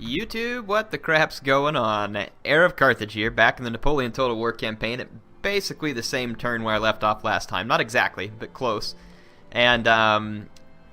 YouTube, what the crap's going on? HeirofCarthage here, back in the Napoleon Total War campaign at basically the same turn where I left off last time. Not exactly, but close. And,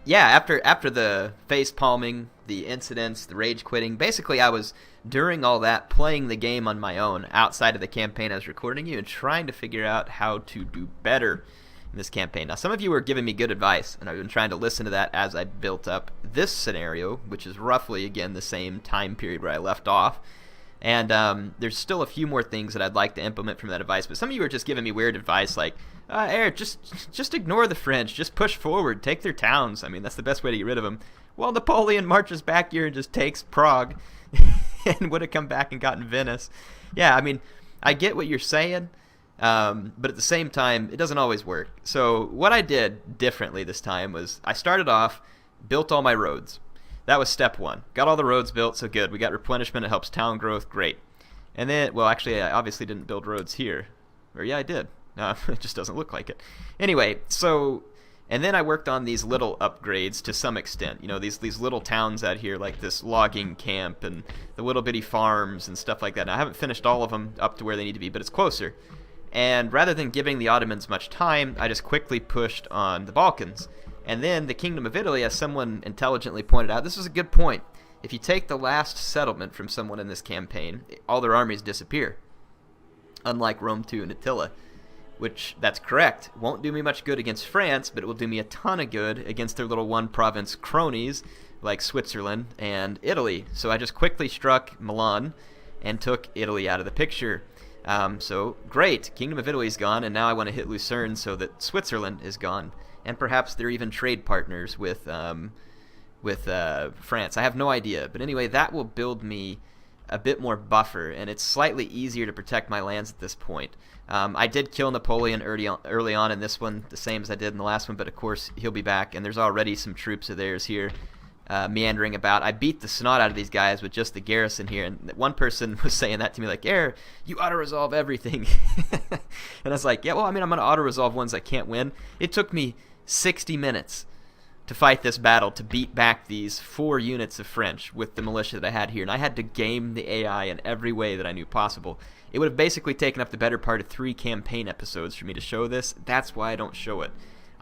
yeah, after the face palming, the incidents, the rage quitting, basically I was, during all that, playing the game on my own, outside of the campaign I was recording you, and trying to figure out how to do better in this campaign. Now, some of you were giving me good advice, and I've been trying to listen to that as I built up this scenario, which is roughly, again, the same time period where I left off. And there's still a few more things that I'd like to implement from that advice, but some of you are just giving me weird advice like, Eric, just ignore the French, just push forward, take their towns. I mean, that's the best way to get rid of them. Well, Napoleon marches back here and just takes Prague and would have come back and gotten Venice. Yeah, I mean, I get what you're saying, but at the same time, it doesn't always work. So what I did differently this time was I started off, built all my roads. That was step one. Got all the roads built, so good. We got replenishment, it helps town growth, great. And then, well, actually, I obviously didn't build roads here. Or yeah, I did. No, it just doesn't look like it. Anyway, so, and then I worked on these little upgrades to some extent. You know, these little towns out here, like this logging camp and the little bitty farms and stuff like that. Now, I haven't finished all of them up to where they need to be, but it's closer. And rather than giving the Ottomans much time, I just quickly pushed on the Balkans. And then the Kingdom of Italy, as someone intelligently pointed out, this was a good point. If you take the last settlement from someone in this campaign, all their armies disappear. Unlike Rome 2 and Attila. Which, that's correct, won't do me much good against France, but it will do me a ton of good against their little one-province cronies, like Switzerland and Italy. So I just quickly struck Milan and took Italy out of the picture. So, great, Kingdom of Italy's gone, and now I want to hit Lucerne so that Switzerland is gone. And perhaps they're even trade partners with France. I have no idea. But anyway, that will build me a bit more buffer, and it's slightly easier to protect my lands at this point. I did kill Napoleon early on in this one, the same as I did in the last one, but of course he'll be back, and there's already some troops of theirs here meandering about. I beat the snot out of these guys with just the garrison here, and one person was saying that to me like, you auto-resolve everything. And I was like, yeah, well, I mean, I'm going to auto-resolve ones I can't win. It took me 60 minutes to fight this battle, to beat back these 4 units of French with the militia that I had here, and I had to game the AI in every way that I knew possible. It would have basically taken up the better part of 3 campaign episodes for me to show this. That's why I don't show it.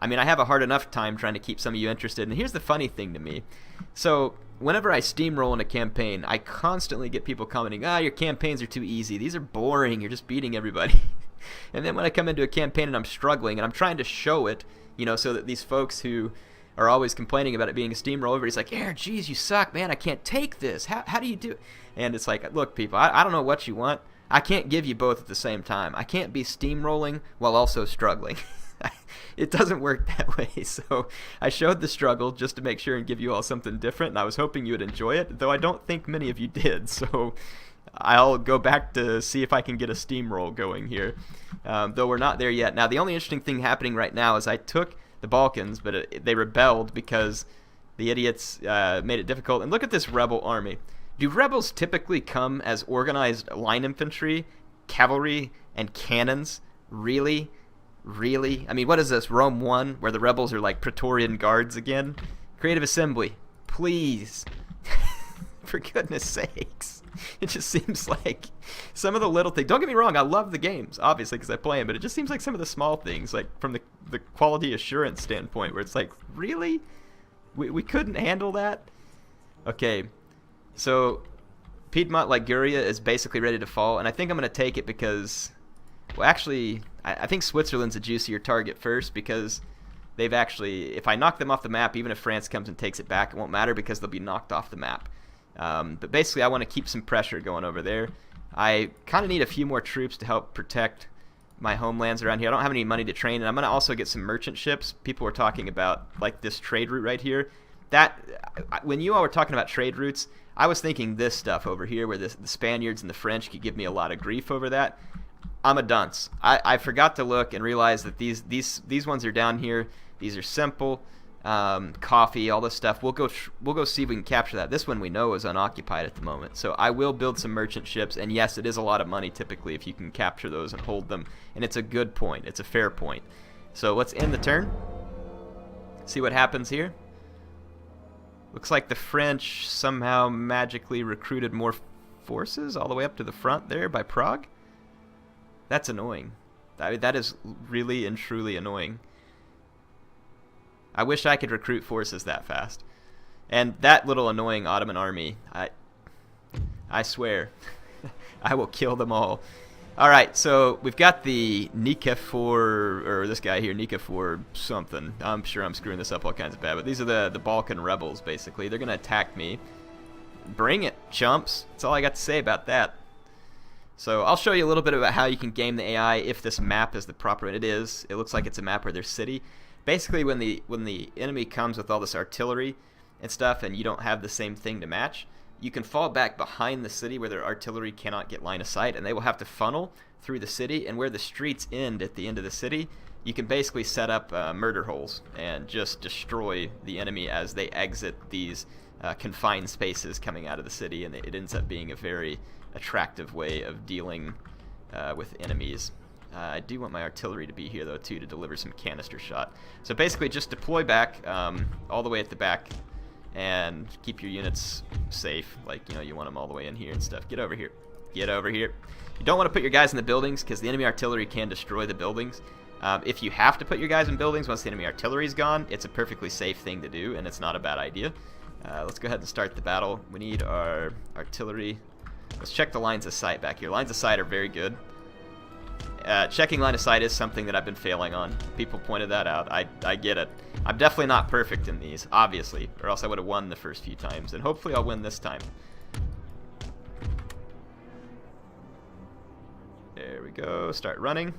I mean, I have a hard enough time trying to keep some of you interested, and here's the funny thing to me. So, whenever I steamroll in a campaign, I constantly get people commenting, your campaigns are too easy, these are boring, you're just beating everybody. And then when I come into a campaign and I'm struggling, and I'm trying to show it, so that these folks who are always complaining about it being a steamroll, everybody's like, geez, you suck, man, I can't take this, how do you do it? And it's like, look, people, I don't know what you want, I can't give you both at the same time. I can't be steamrolling while also struggling. It doesn't work that way, so I showed the struggle just to make sure and give you all something different, and I was hoping you would enjoy it, though I don't think many of you did, so I'll go back to see if I can get a steamroll going here, though we're not there yet. Now, the only interesting thing happening right now is I took the Balkans, but they rebelled because the idiots made it difficult. And look at this rebel army. Do rebels typically come as organized line infantry, cavalry, and cannons? Really? Really? I mean, what is this, Rome 1, where the rebels are like Praetorian guards again? Creative Assembly, please. For goodness sakes. It just seems like some of the little things. Don't get me wrong, I love the games, obviously, because I play them, but it just seems like some of the small things, like from the quality assurance standpoint, where it's like, really? We couldn't handle that? Okay, so Piedmont Liguria is basically ready to fall, and I think I'm going to take it because, well, actually, I think Switzerland's a juicier target first because they've actually, if I knock them off the map, even if France comes and takes it back, it won't matter because they'll be knocked off the map. But basically, I want to keep some pressure going over there. I kind of need a few more troops to help protect my homelands around here. I don't have any money to train, and I'm going to also get some merchant ships. People were talking about, like, this trade route right here. When you all were talking about trade routes, I was thinking this stuff over here where the Spaniards and the French could give me a lot of grief over that. I'm a dunce. I forgot to look and realize that these ones are down here. These are simple. Coffee, all this stuff. We'll go see if we can capture that. This one we know is unoccupied at the moment. So I will build some merchant ships, and yes, it is a lot of money typically if you can capture those and hold them. And it's a good point. It's a fair point. So let's end the turn. See what happens here. Looks like the French somehow magically recruited more forces all the way up to the front there by Prague. That's annoying. That is really and truly annoying. I wish I could recruit forces that fast. And that little annoying Ottoman army, I swear, I will kill them all. Alright, so we've got the Nikifor, or this guy here, Nikifor something. I'm sure I'm screwing this up all kinds of bad, but these are the Balkan rebels, basically. They're going to attack me. Bring it, chumps. That's all I got to say about that. So I'll show you a little bit about how you can game the AI if this map is the proper one. It is. It looks like it's a map of their city. Basically, when the enemy comes with all this artillery and stuff and you don't have the same thing to match, you can fall back behind the city where their artillery cannot get line of sight, and they will have to funnel through the city, and where the streets end at the end of the city, you can basically set up murder holes and just destroy the enemy as they exit these confined spaces coming out of the city, and it ends up being a very attractive way of dealing with enemies. I do want my artillery to be here, though, too, to deliver some canister shot. So basically just deploy back all the way at the back and keep your units safe. Like, you know, you want them all the way in here and stuff. Get over here. Get over here. You don't want to put your guys in the buildings because the enemy artillery can destroy the buildings. If you have to put your guys in buildings once the enemy artillery is gone, it's a perfectly safe thing to do, and it's not a bad idea. Let's go ahead and start the battle. We need our artillery. Let's check the lines of sight back here. Lines of sight are very good. Checking line of sight is something that I've been failing on. People pointed that out. I get it. I'm definitely not perfect in these, obviously, or else I would have won the first few times, and hopefully I'll win this time. There we go. Start running.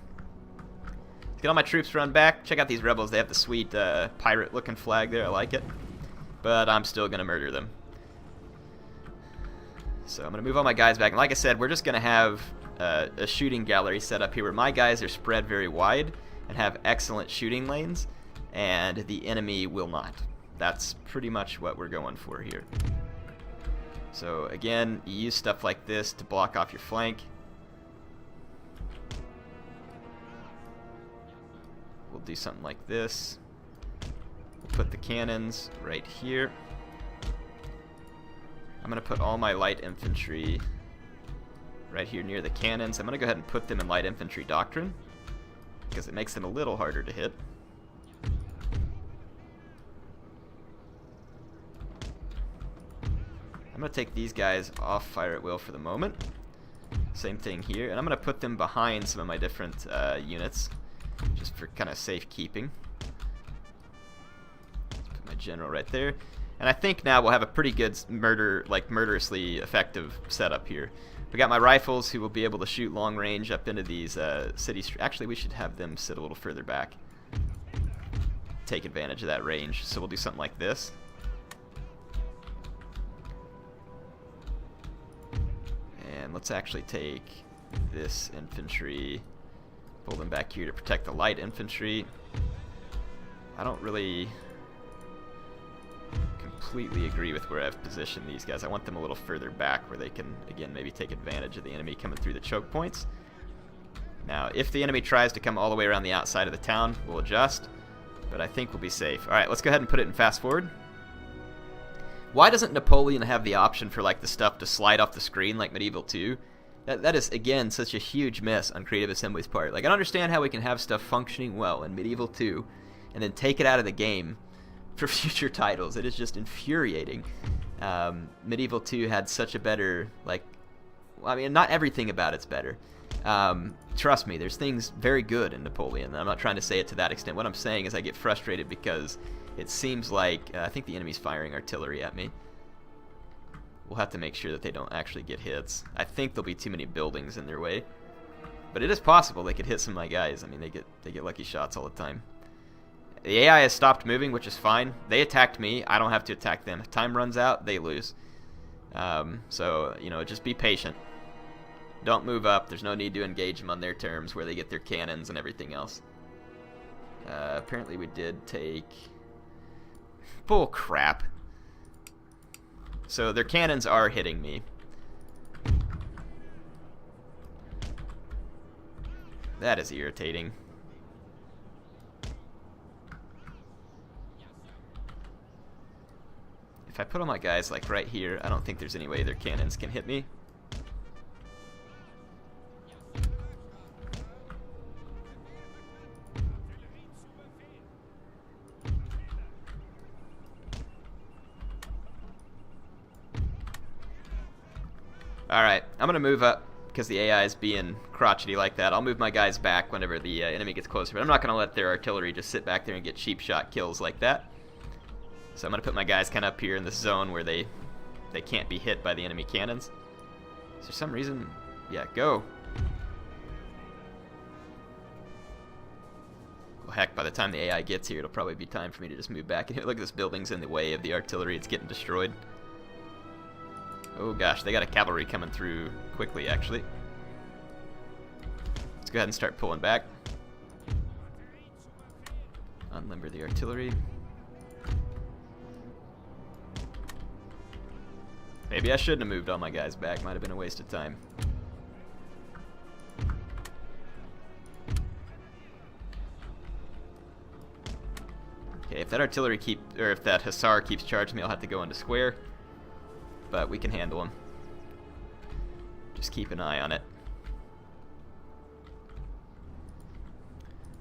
Let's get all my troops run back. Check out these rebels. They have the sweet pirate-looking flag there. I like it. But I'm still going to murder them. So I'm going to move all my guys back. And like I said, we're just going to have a shooting gallery set up here where my guys are spread very wide and have excellent shooting lanes, and the enemy will not. That's pretty much what we're going for here. So again, you use stuff like this to block off your flank. We'll do something like this. We'll put the cannons right here. I'm going to put all my light infantry right here near the cannons. I'm going to go ahead and put them in light infantry doctrine because it makes them a little harder to hit. I'm going to take these guys off fire at will for the moment. Same thing here. And I'm going to put them behind some of my different units just for kind of safekeeping. Let's put my general right there. And I think now we'll have a pretty good murderously effective setup here. We got my rifles who will be able to shoot long range up into these city streets. Actually, we should have them sit a little further back. Take advantage of that range. So we'll do something like this. And let's actually take this infantry, pull them back here to protect the light infantry. I don't really completely agree with where I've positioned these guys. I want them a little further back where they can, again, maybe take advantage of the enemy coming through the choke points. Now, if the enemy tries to come all the way around the outside of the town, we'll adjust, but I think we'll be safe. Alright, let's go ahead and put it in fast forward. Why doesn't Napoleon have the option for like the stuff to slide off the screen like Medieval 2? That is, again, such a huge miss on Creative Assembly's part. Like, I don't understand how we can have stuff functioning well in Medieval 2 and then take it out of the game for future titles. It is just infuriating. Medieval 2 had such a better, like, I mean, not everything about it's better. Trust me, there's things very good in Napoleon. I'm not trying to say it to that extent. What I'm saying is I get frustrated because it seems like, I think the enemy's firing artillery at me. We'll have to make sure that they don't actually get hits. I think there'll be too many buildings in their way. But it is possible they could hit some of my guys. I mean, they get lucky shots all the time. The AI has stopped moving, which is fine. They attacked me. I don't have to attack them. If time runs out, they lose. So, you know, just be patient. Don't move up. There's no need to engage them on their terms where they get their cannons and everything else. Apparently we did take... Bull crap. So their cannons are hitting me. That is irritating. If If I put all my guys like right here, I don't think there's any way their cannons can hit me. Alright, I'm going to move up because the AI is being crotchety like that. I'll move my guys back whenever the enemy gets closer, but I'm not going to let their artillery just sit back there and get cheap shot kills like that. So I'm going to put my guys kind of up here in this zone where they can't be hit by the enemy cannons. Is there some reason? Yeah, go. Well, heck, by the time the AI gets here, it'll probably be time for me to just move back. And look at this building's in the way of the artillery. It's getting destroyed. Oh gosh, they got a cavalry coming through quickly, actually. Let's go ahead and start pulling back. Unlimber the artillery. Maybe I shouldn't have moved all my guys back. Might have been a waste of time. Okay, if that artillery if that hussar keeps charging me, I'll have to go into square. But we can handle them. Just keep an eye on it.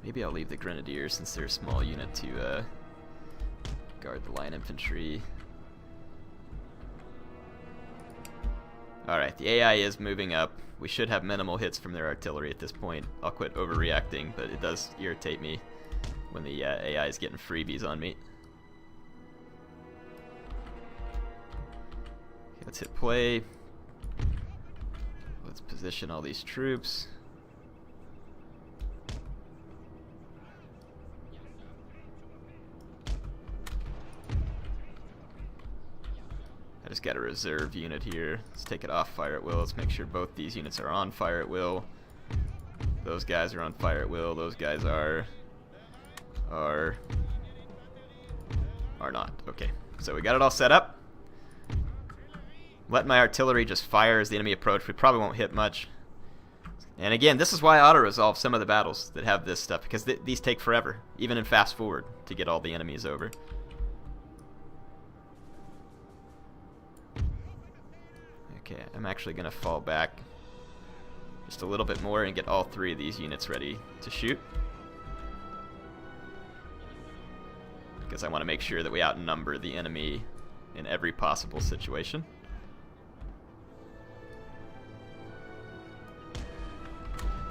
Maybe I'll leave the grenadiers since they're a small unit to guard the line infantry. Alright, the AI is moving up. We should have minimal hits from their artillery at this point. I'll quit overreacting, but it does irritate me when the AI is getting freebies on me. Let's hit play. Let's position all these troops. I just got a reserve unit here. Let's take it off fire at will. Let's make sure both these units are on fire at will. Those guys are on fire at will. Those guys are not. Okay, so we got it all set up. Let my artillery just fire as the enemy approach. We probably won't hit much. And again, this is why I auto-resolve some of the battles that have this stuff, because these take forever, even in fast forward, to get all the enemies over. Okay, I'm actually going to fall back just a little bit more and get all three of these units ready to shoot. Because I want to make sure that we outnumber the enemy in every possible situation.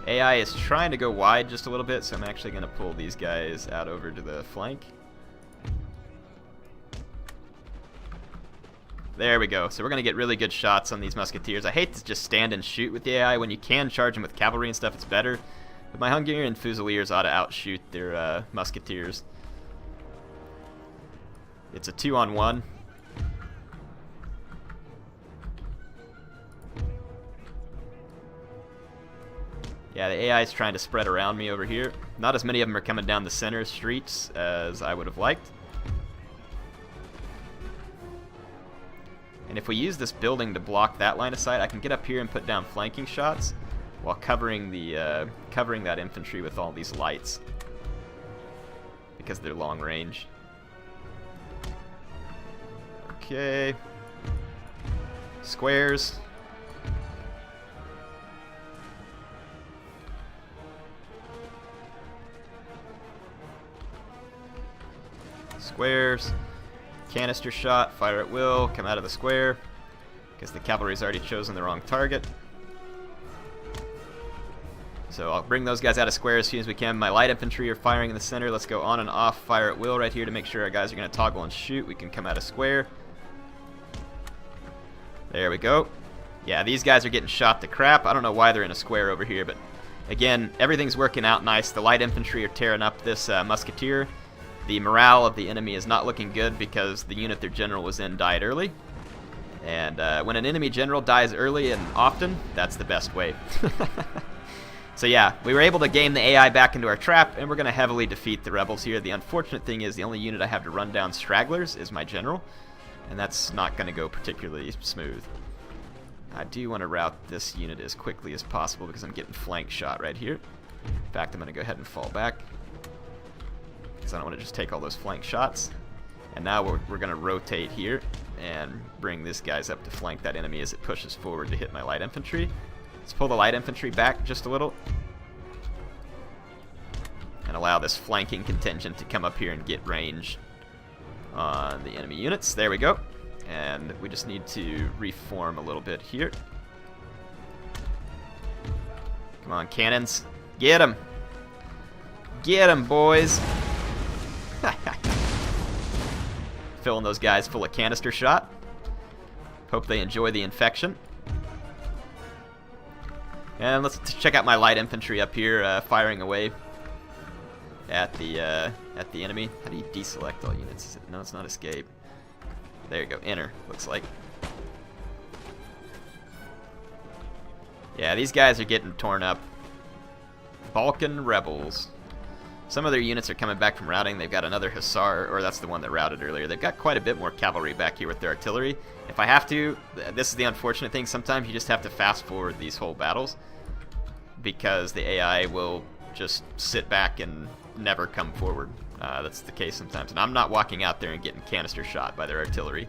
AI is trying to go wide just a little bit, so I'm actually going to pull these guys out over to the flank. There we go. So we're going to get really good shots on these musketeers. I hate to just stand and shoot with the AI. When you can charge them with cavalry and stuff, it's better. But my Hungarian Fusiliers ought to outshoot their musketeers. It's a 2-on-1. Yeah, the AI is trying to spread around me over here. Not as many of them are coming down the center streets as I would have liked. And if we use this building to block that line of sight, I can get up here and put down flanking shots while covering that infantry with all these lights because they're long range. Okay. Squares. Squares. Canister shot, fire at will, come out of the square because the cavalry's already chosen the wrong target. So I'll bring those guys out of square as soon as we can. My light infantry are firing in the center. Let's go on and off fire at will right here to make sure our guys are going to toggle and shoot. We can come out of square. There we go. Yeah, these guys are getting shot to crap. I don't know why they're in a square over here, but again, everything's working out nice. The light infantry are tearing up this musketeer. The morale of the enemy is not looking good because the unit their general was in died early. And when an enemy general dies early and often, that's the best way. So yeah, we were able to game the AI back into our trap, and we're going to heavily defeat the rebels here. The unfortunate thing is the only unit I have to run down stragglers is my general, and that's not going to go particularly smooth. I do want to route this unit as quickly as possible because I'm getting flank shot right here. In fact, I'm going to go ahead and fall back because I don't want to just take all those flank shots. And now we're going to rotate here and bring these guys up to flank that enemy as it pushes forward to hit my light infantry. Let's pull the light infantry back just a little and allow this flanking contingent to come up here and get range on the enemy units. There we go. And we just need to reform a little bit here. Come on, cannons. Get them. Get them, boys. Filling those guys full of canister shot. Hope they enjoy the infection. And let's check out my light infantry up here, firing away at the enemy. How do you deselect all units? No, it's not escape. There you go. Enter, looks like. Yeah, these guys are getting torn up. Balkan rebels. Some of their units are coming back from routing. They've got another hussar, or that's the one that routed earlier. They've got quite a bit more cavalry back here with their artillery. If I have to, this is the unfortunate thing, sometimes you just have to fast forward these whole battles because the AI will just sit back and never come forward. That's the case sometimes. And I'm not walking out there and getting canister shot by their artillery.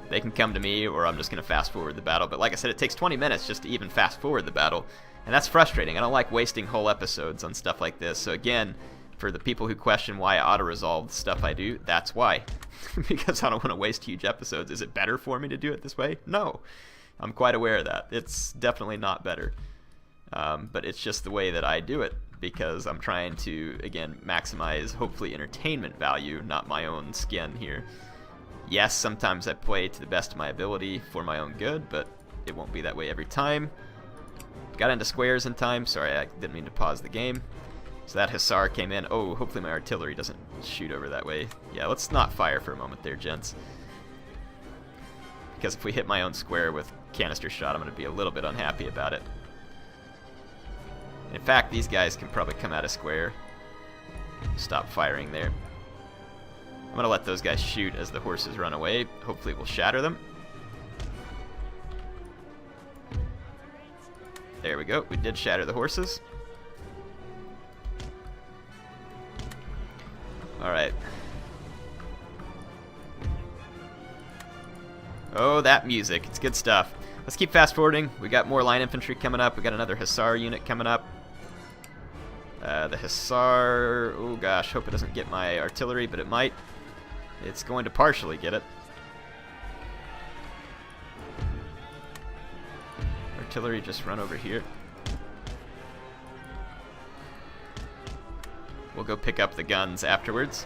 They can come to me, or I'm just going to fast forward the battle. But like I said, it takes 20 minutes just to even fast forward the battle. And that's frustrating. I don't like wasting whole episodes on stuff like this. So again, for the people who question why I auto-resolve the stuff I do, that's why. Because I don't want to waste huge episodes. Is it better for me to do it this way? No. I'm quite aware of that. It's definitely not better. But it's just the way that I do it, because I'm trying to, again, maximize, hopefully, entertainment value, not my own skin here. Yes, sometimes I play to the best of my ability for my own good, but it won't be that way every time. Got into squares in time. Sorry, I didn't mean to pause the game. So that hussar came in. Oh, hopefully my artillery doesn't shoot over that way. Yeah, let's not fire for a moment there, gents. Because if we hit my own square with canister shot, I'm going to be a little bit unhappy about it. In fact, these guys can probably come out of square. Stop firing there. I'm going to let those guys shoot as the horses run away. Hopefully we'll shatter them. There we go. We did shatter the horses. Alright. Oh, that music. It's good stuff. Let's keep fast forwarding. We got more line infantry coming up. We got another hussar unit coming up. The hussar... Oh gosh, hope it doesn't get my artillery, but it might. It's going to partially get it. Artillery, just run over here. We'll go pick up the guns afterwards.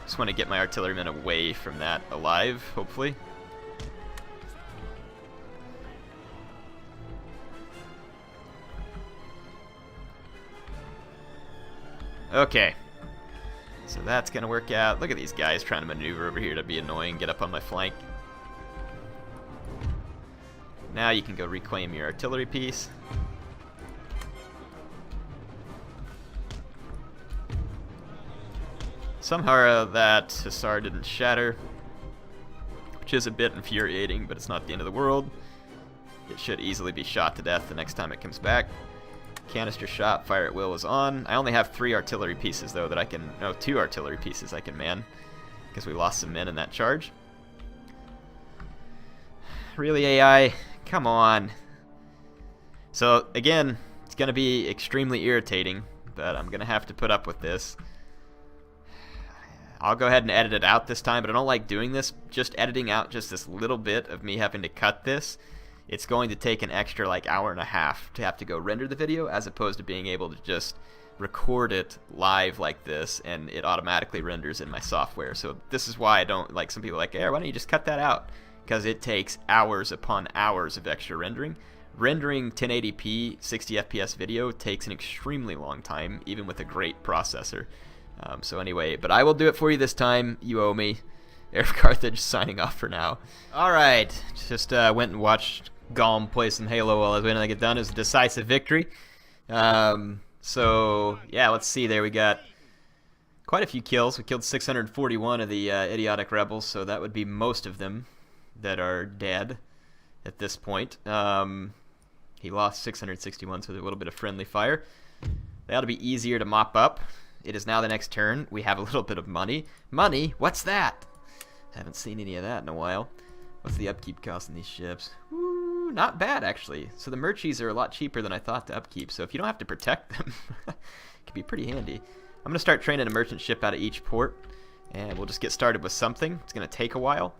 Just want to get my artillerymen away from that alive, hopefully. Okay. So that's going to work out. Look at these guys trying to maneuver over here to be annoying, get up on my flank. Now you can go reclaim your artillery piece. Somehow that hussar didn't shatter, which is a bit infuriating, but it's not the end of the world. It should easily be shot to death the next time it comes back. Canister shot, fire at will is on. I only have 3 artillery pieces though that I can, no, 2 artillery pieces I can man, because we lost some men in that charge. Really, AI? Come on. So again, it's going to be extremely irritating, but I'm going to have to put up with this. I'll go ahead and edit it out this time, but I don't like doing this. Just editing out just this little bit of me having to cut this, it's going to take an extra like hour and a half to have to go render the video, as opposed to being able to just record it live like this and it automatically renders in my software. So this is why I don't like, some people are like, hey, why don't you just cut that out? Because it takes hours upon hours of extra rendering. Rendering 1080p 60 FPS video takes an extremely long time, even with a great processor. So anyway, but I will do it for you this time. You owe me. HeirofCarthage signing off for now. Alright, just went and watched Golem play some Halo while I was waiting to get done. It was a decisive victory. So, yeah, let's see. There we got quite a few kills. We killed 641 of the idiotic rebels, so that would be most of them that are dead at this point. He lost 661, so there's a little bit of friendly fire. They ought to be easier to mop up. It is now the next turn. We have a little bit of money. Money? What's that? Haven't seen any of that in a while. What's the upkeep cost in these ships? Woo, not bad, actually. So the merchies are a lot cheaper than I thought to upkeep, so if you don't have to protect them, it could be pretty handy. I'm going to start training a merchant ship out of each port, and we'll just get started with something. It's going to take a while.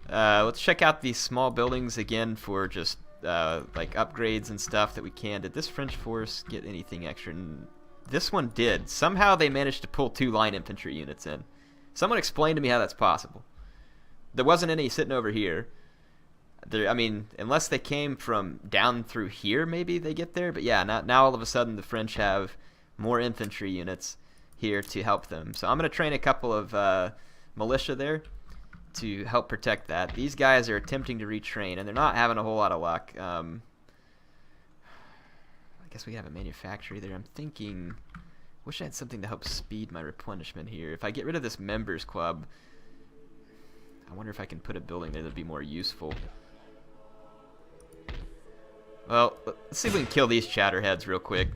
Let's check out these small buildings again for just like upgrades and stuff that we can. Did this French force get anything extra? This one did. Somehow they managed to pull 2 line infantry units in. Someone explain to me how that's possible. There wasn't any sitting over here. I mean, unless they came from down through here, maybe they get there. But yeah, now all of a sudden the French have more infantry units here to help them. So I'm going to train a couple of militia there to help protect that. These guys are attempting to retrain, and they're not having a whole lot of luck. I guess we have a manufactory there. I'm thinking, wish I had something to help speed my replenishment here. If I get rid of this members club, I wonder if I can put a building there that'd be more useful. Well, let's see if we can kill these chatterheads real quick.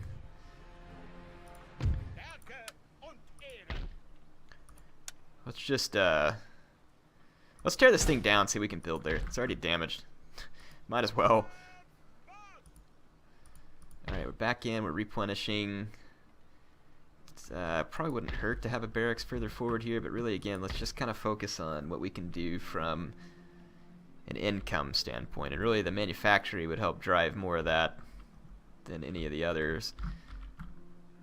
Let's just, let's tear this thing down, see if we can build there. It's already damaged. Might as well. Alright, we're back in, we're replenishing. Probably wouldn't hurt to have a barracks further forward here, but really, again, let's just kind of focus on what we can do from an income standpoint. And really, the manufactory would help drive more of that than any of the others.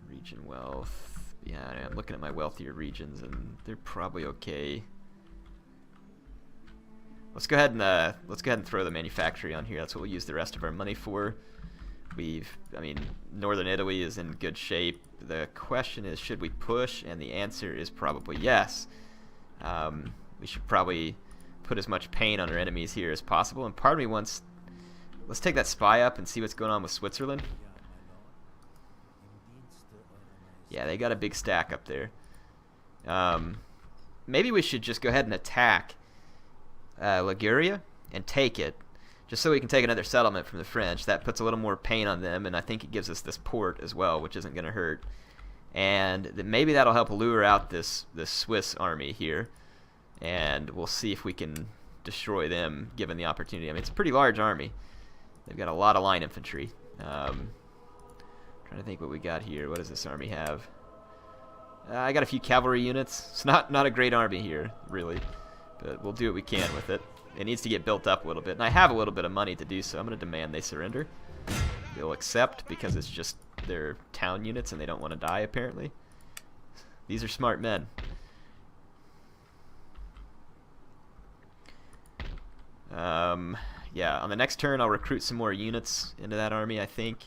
Region wealth. Yeah, I'm looking at my wealthier regions, and they're probably okay. Let's go ahead and throw the manufactory on here. That's what we'll use the rest of our money for. I mean, Northern Italy is in good shape. The question is, should we push? And the answer is probably yes. We should probably put as much pain on our enemies here as possible. And part of me wants, let's take that spy up and see what's going on with Switzerland. Yeah, they got a big stack up there. Maybe we should just go ahead and attack Liguria and take it, just so we can take another settlement from the French. That puts a little more pain on them, and I think it gives us this port as well, which isn't going to hurt. And maybe that'll help lure out this Swiss army here, and we'll see if we can destroy them given the opportunity. I mean, it's a pretty large army. They've got a lot of line infantry. Trying to think what we got here. What does this army have? I got a few cavalry units. It's not a great army here, really, but we'll do what we can with it. It needs to get built up a little bit, and I have a little bit of money to do so. I'm going to demand they surrender. They'll accept because it's just their town units and they don't want to die, apparently. These are smart men. Yeah, on the next turn I'll recruit some more units into that army, I think.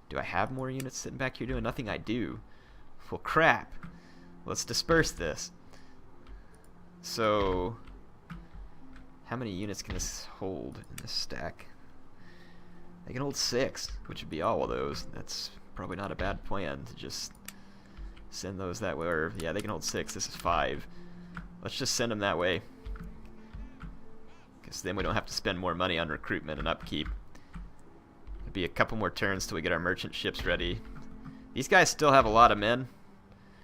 Do I have more units sitting back here doing nothing? I do. Well, crap. Let's disperse this. So, how many units can this hold in this stack? They can hold 6, which would be all of those. That's probably not a bad plan to just send those that way. Or, yeah, they can hold 6. This is 5. Let's just send them that way, because then we don't have to spend more money on recruitment and upkeep. It'll be a couple more turns till we get our merchant ships ready. These guys still have a lot of men,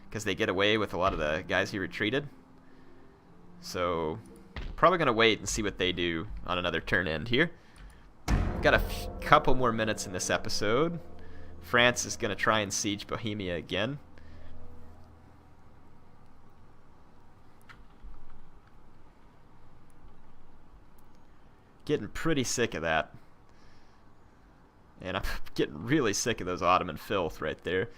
because they get away with a lot of the guys who retreated. So, probably going to wait and see what they do on another turn end here. Got a couple more minutes in this episode. France is going to try and siege Bohemia again. Getting pretty sick of that. And I'm getting really sick of those Ottoman filth right there.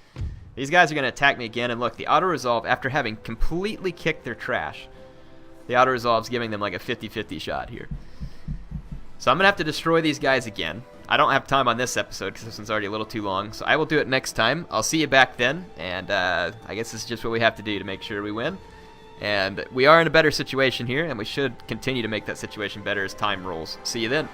These guys are going to attack me again. And look, the auto-resolve, after having completely kicked their trash, the auto-resolve's giving them like a 50-50 shot here. So I'm going to have to destroy these guys again. I don't have time on this episode because this one's already a little too long. So I will do it next time. I'll see you back then. And I guess this is just what we have to do to make sure we win. And we are in a better situation here, and we should continue to make that situation better as time rolls. See you then.